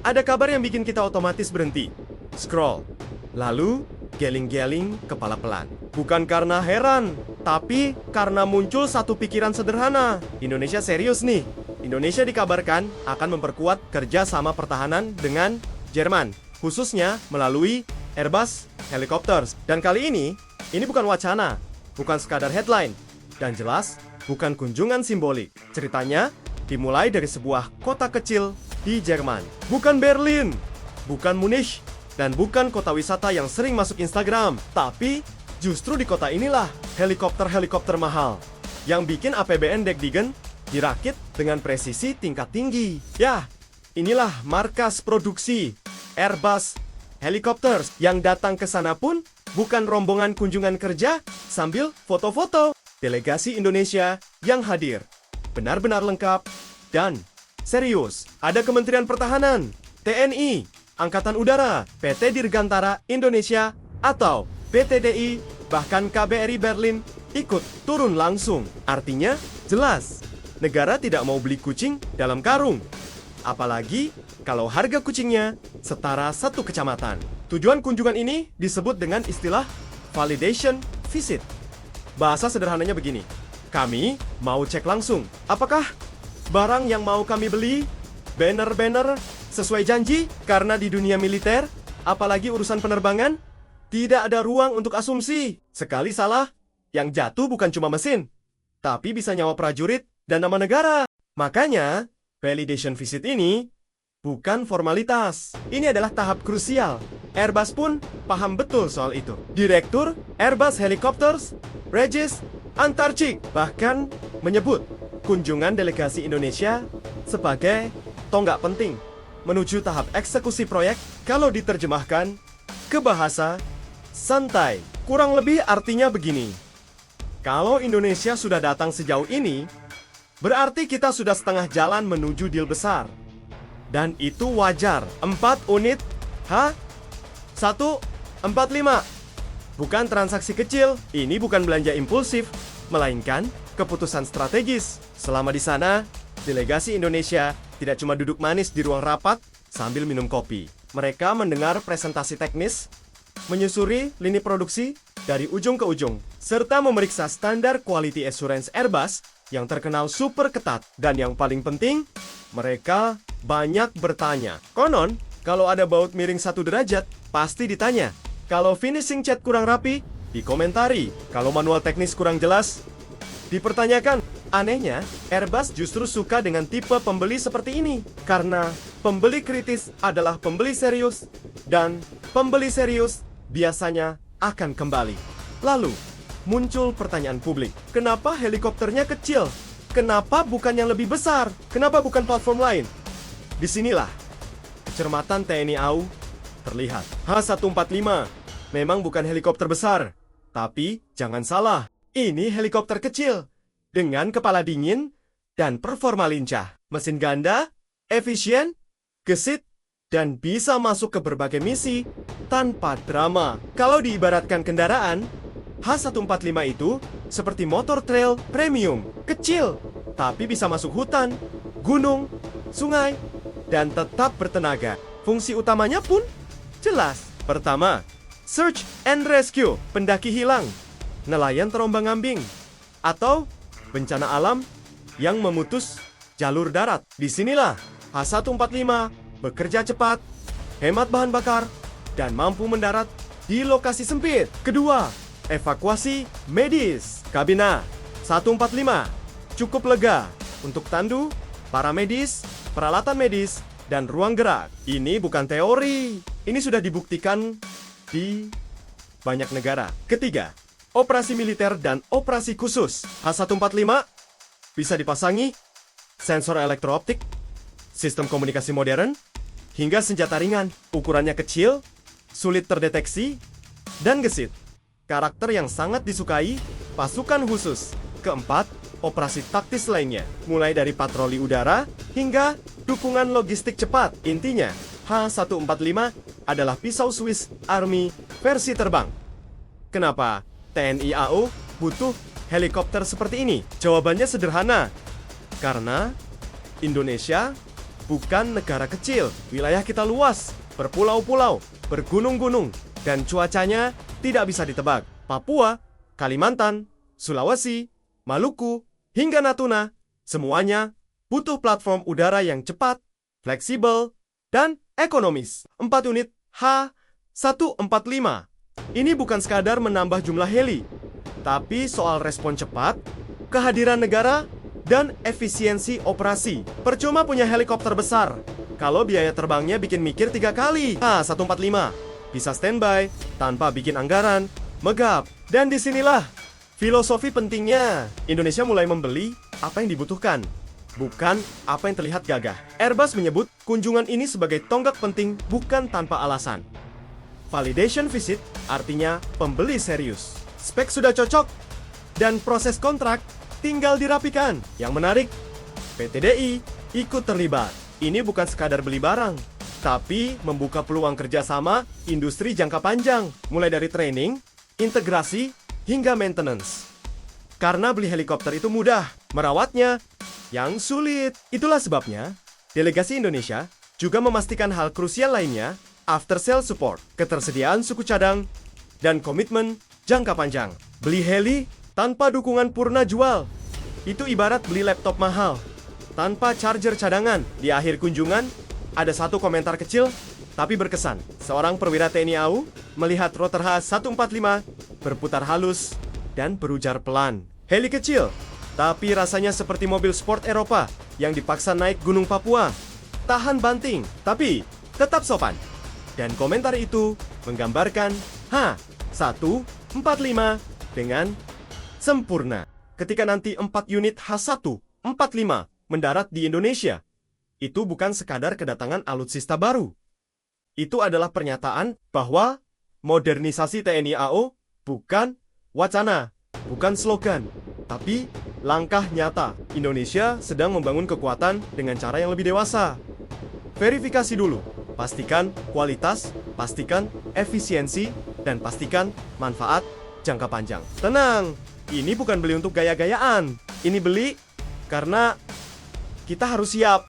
ada kabar yang bikin kita otomatis berhenti. Scroll. Lalu, geling-geling kepala pelan. Bukan karena heran, tapi karena muncul satu pikiran sederhana. Indonesia serius nih. Indonesia dikabarkan akan memperkuat kerjasama pertahanan dengan Jerman, khususnya melalui Airbus Helicopters. Dan kali ini bukan wacana, bukan sekadar headline, dan jelas bukan kunjungan simbolik. Ceritanya dimulai dari sebuah kota kecil di Jerman. Bukan Berlin, bukan Munich, dan bukan kota wisata yang sering masuk Instagram. Tapi justru di kota inilah helikopter-helikopter mahal yang bikin APBN Dekdigen dirakit dengan presisi tingkat tinggi. Ya, inilah markas produksi Airbus Helicopters. Yang datang ke sana pun bukan rombongan kunjungan kerja sambil foto-foto. Delegasi Indonesia yang hadir benar-benar lengkap dan serius. Ada Kementerian Pertahanan, TNI, Angkatan Udara, PT Dirgantara Indonesia atau PTDI, bahkan KBRI Berlin ikut turun langsung. Artinya jelas, negara tidak mau beli kucing dalam karung. Apalagi kalau harga kucingnya setara satu kecamatan. Tujuan kunjungan ini disebut dengan istilah validation visit. Bahasa sederhananya begini, kami mau cek langsung apakah barang yang mau kami beli, banner-banner sesuai janji. Karena di dunia militer, apalagi urusan penerbangan, tidak ada ruang untuk asumsi. Sekali salah, yang jatuh bukan cuma mesin, tapi bisa nyawa prajurit dan nama negara. Makanya, validation visit ini bukan formalitas. Ini adalah tahap krusial. Airbus pun paham betul soal itu. Direktur Airbus Helicopters, Regis Antarcik, bahkan menyebut kunjungan delegasi Indonesia sebagai tonggak penting menuju tahap eksekusi proyek. Kalau diterjemahkan ke bahasa santai, kurang lebih artinya begini. Kalau Indonesia sudah datang sejauh ini, berarti kita sudah setengah jalan menuju deal besar. Dan itu wajar. 4 unit H145. Bukan transaksi kecil, ini bukan belanja impulsif, melainkan keputusan strategis. Selama di sana, delegasi Indonesia tidak cuma duduk manis di ruang rapat sambil minum kopi. Mereka mendengar presentasi teknis, menyusuri lini produksi dari ujung ke ujung, serta memeriksa standar quality assurance Airbus yang terkenal super ketat. Dan yang paling penting, mereka banyak bertanya. Konon, kalau ada baut miring 1 derajat, pasti ditanya. Kalau finishing cat kurang rapi, dikomentari. Kalau manual teknis kurang jelas, dipertanyakan. Anehnya, Airbus justru suka dengan tipe pembeli seperti ini. Karena pembeli kritis adalah pembeli serius, dan pembeli serius biasanya akan kembali. Lalu, muncul pertanyaan publik. Kenapa helikopternya kecil? Kenapa bukan yang lebih besar? Kenapa bukan platform lain? Disinilah kecermatan TNI AU terlihat. H145 memang bukan helikopter besar. Tapi jangan salah, ini helikopter kecil dengan kepala dingin dan performa lincah. Mesin ganda, efisien, gesit, dan bisa masuk ke berbagai misi tanpa drama. Kalau diibaratkan kendaraan, H145 itu seperti motor trail premium, kecil, tapi bisa masuk hutan, gunung, sungai, dan tetap bertenaga. Fungsi utamanya pun jelas. Pertama, search and rescue, pendaki hilang, nelayan terombang-ambing, atau bencana alam yang memutus jalur darat. Disinilah H145 bekerja cepat, hemat bahan bakar, dan mampu mendarat di lokasi sempit. Kedua, evakuasi medis. Kabina 145 cukup lega untuk tandu, para medis, peralatan medis, dan ruang gerak. Ini bukan teori, ini sudah dibuktikan di banyak negara. Ketiga, operasi militer dan operasi khusus. H145 bisa dipasangi sensor elektrooptik, sistem komunikasi modern, hingga senjata ringan. Ukurannya kecil, sulit terdeteksi, dan gesit. Karakter yang sangat disukai pasukan khusus. Keempat, operasi taktis lainnya, mulai dari patroli udara hingga dukungan logistik cepat. Intinya, H145 adalah pisau Swiss Army versi terbang. Kenapa TNI AU butuh helikopter seperti ini? Jawabannya sederhana. Karena Indonesia bukan negara kecil. Wilayah kita luas, berpulau-pulau, bergunung-gunung, dan cuacanya tidak bisa ditebak. Papua, Kalimantan, Sulawesi, Maluku, hingga Natuna, semuanya butuh platform udara yang cepat, fleksibel, dan ekonomis. 4 unit H145. Ini bukan sekadar menambah jumlah heli, tapi soal respon cepat, kehadiran negara, dan efisiensi operasi. Percuma punya helikopter besar kalau biaya terbangnya bikin mikir 3 kali. H145 bisa standby tanpa bikin anggaran megap. Dan disinilah filosofi pentingnya. Indonesia mulai membeli apa yang dibutuhkan, bukan apa yang terlihat gagah. Airbus menyebut kunjungan ini sebagai tonggak penting bukan tanpa alasan. Validation visit artinya pembeli serius. Spek sudah cocok, dan proses kontrak tinggal dirapikan. Yang menarik, PT DI ikut terlibat. Ini bukan sekadar beli barang, tapi membuka peluang kerjasama industri jangka panjang, mulai dari training, integrasi, hingga maintenance. Karena beli helikopter itu mudah, merawatnya yang sulit. Itulah sebabnya, delegasi Indonesia juga memastikan hal krusial lainnya, after sale support, ketersediaan suku cadang, dan komitmen jangka panjang. Beli heli tanpa dukungan purna jual, itu ibarat beli laptop mahal tanpa charger cadangan. Di akhir kunjungan, ada satu komentar kecil tapi berkesan. Seorang perwira TNI AU melihat rotor H145 berputar halus dan berujar pelan. Heli kecil, tapi rasanya seperti mobil sport Eropa yang dipaksa naik Gunung Papua. Tahan banting, tapi tetap sopan. Dan komentar itu menggambarkan H145 dengan sempurna. Ketika nanti 4 unit H145 mendarat di Indonesia, itu bukan sekadar kedatangan alutsista baru. Itu adalah pernyataan bahwa modernisasi TNI AO bukan wacana, bukan slogan, tapi langkah nyata. Indonesia sedang membangun kekuatan dengan cara yang lebih dewasa. Verifikasi dulu, pastikan kualitas, pastikan efisiensi, dan pastikan manfaat jangka panjang. Tenang, ini bukan beli untuk gaya-gayaan. Ini beli karena kita harus siap.